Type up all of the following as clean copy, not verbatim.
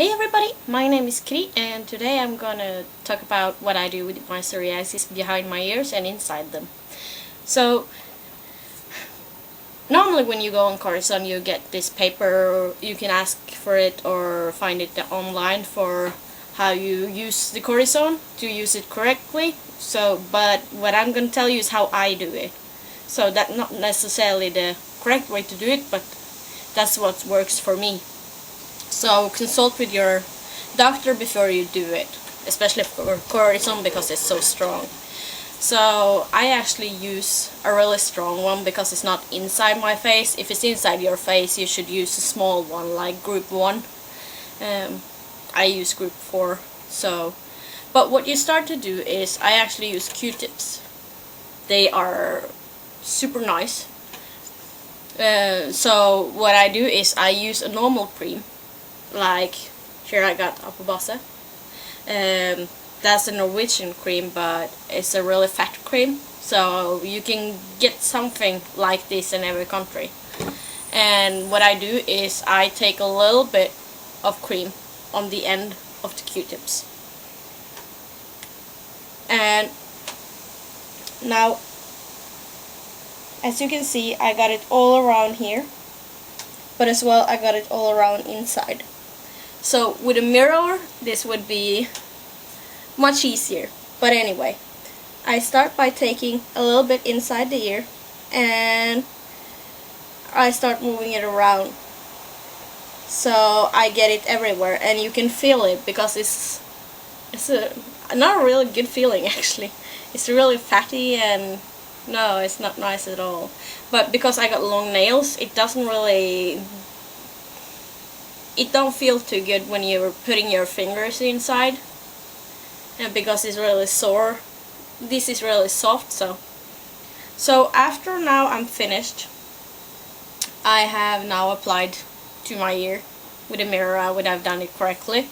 Hey everybody, my name is Kitty and today I'm gonna talk about what I do with my psoriasis behind my ears and inside them. So, normally when you go on Corison you get this paper, you can ask for it or find it online for how you use the Corison to use it correctly. But what I'm gonna tell you is how I do it. So that's not necessarily the correct way to do it, but that's what works for me. So consult with your doctor before you do it, especially for Corison because it's so strong. So I actually use a really strong one because it's not inside my face. If it's inside your face, you should use a small one like group 1. I use group 4. But what you start to do is I actually use Q-tips. They are super nice. So what I do is I use a normal cream. Like here I got Apobasse. That's a Norwegian cream, but it's a really fat cream, so you can get something like this in every country. And what I do is I take a little bit of cream on the end of the Q-tips. And now, as you can see, I got it all around here, but as well I got it all around inside. So with a mirror this would be much easier, but anyway, I start by taking a little bit inside the ear and I start moving it around so I get it everywhere, and you can feel it because it's not a really good feeling actually. It's really fatty and no, it's not nice at all. But because I got long nails, it don't feel too good when you're putting your fingers inside, and because it's really sore. This is really soft, so after now I'm finished. I have now applied to my ear with a mirror. I would have done it correctly.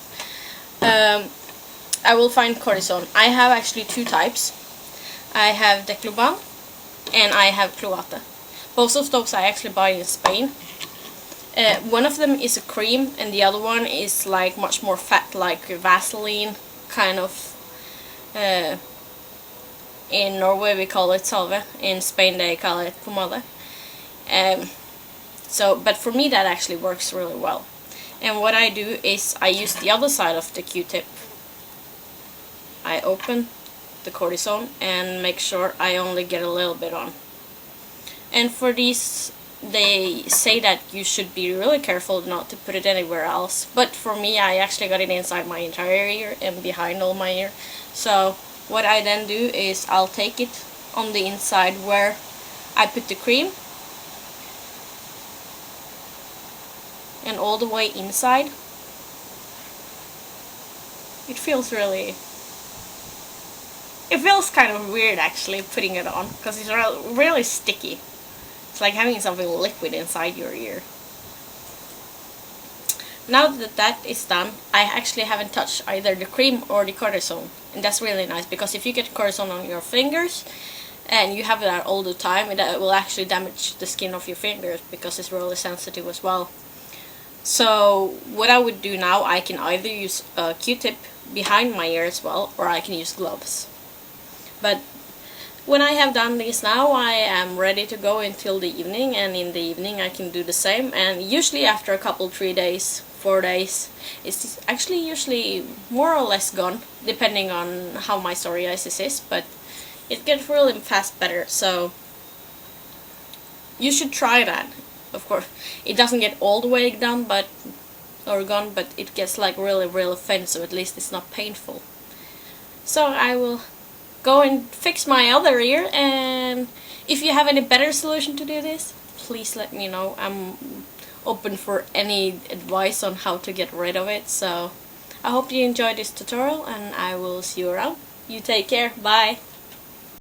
I will find Corison. I have actually two types. I have Decloban and I have Cloate. Both of those I actually buy in Spain. One of them is a cream and the other one is like much more fat, like Vaseline kind of. In Norway we call it salve, in Spain they call it pomade. But for me that actually works really well. And what I do is I use the other side of the Q-tip. I open the Corison and make sure I only get a little bit on. And for these, they say that you should be really careful not to put it anywhere else, but for me I actually got it inside my entire ear and behind all my ear. So what I then do is I'll take it on the inside where I put the cream and all the way inside. It feels kind of weird actually putting it on because it's really sticky. It's like having something liquid inside your ear. Now that that is done, I actually haven't touched either the cream or the Corison, and that's really nice because if you get Corison on your fingers and you have that all the time, it will actually damage the skin of your fingers because it's really sensitive as well. So what I would do now, I can either use a Q-tip behind my ear as well, or I can use gloves. But when I have done this now, I am ready to go until the evening, and in the evening I can do the same. And usually after a couple, 3 days, 4 days, it's actually usually more or less gone, depending on how my psoriasis is, but it gets really fast better, so you should try that. Of course, it doesn't get all the way done, but it gets like really thin, so at least it's not painful. So I will go and fix my other ear, and if you have any better solution to do this, please let me know. I'm open for any advice on how to get rid of it. So I hope you enjoyed this tutorial and I will see you around. You take care. Bye.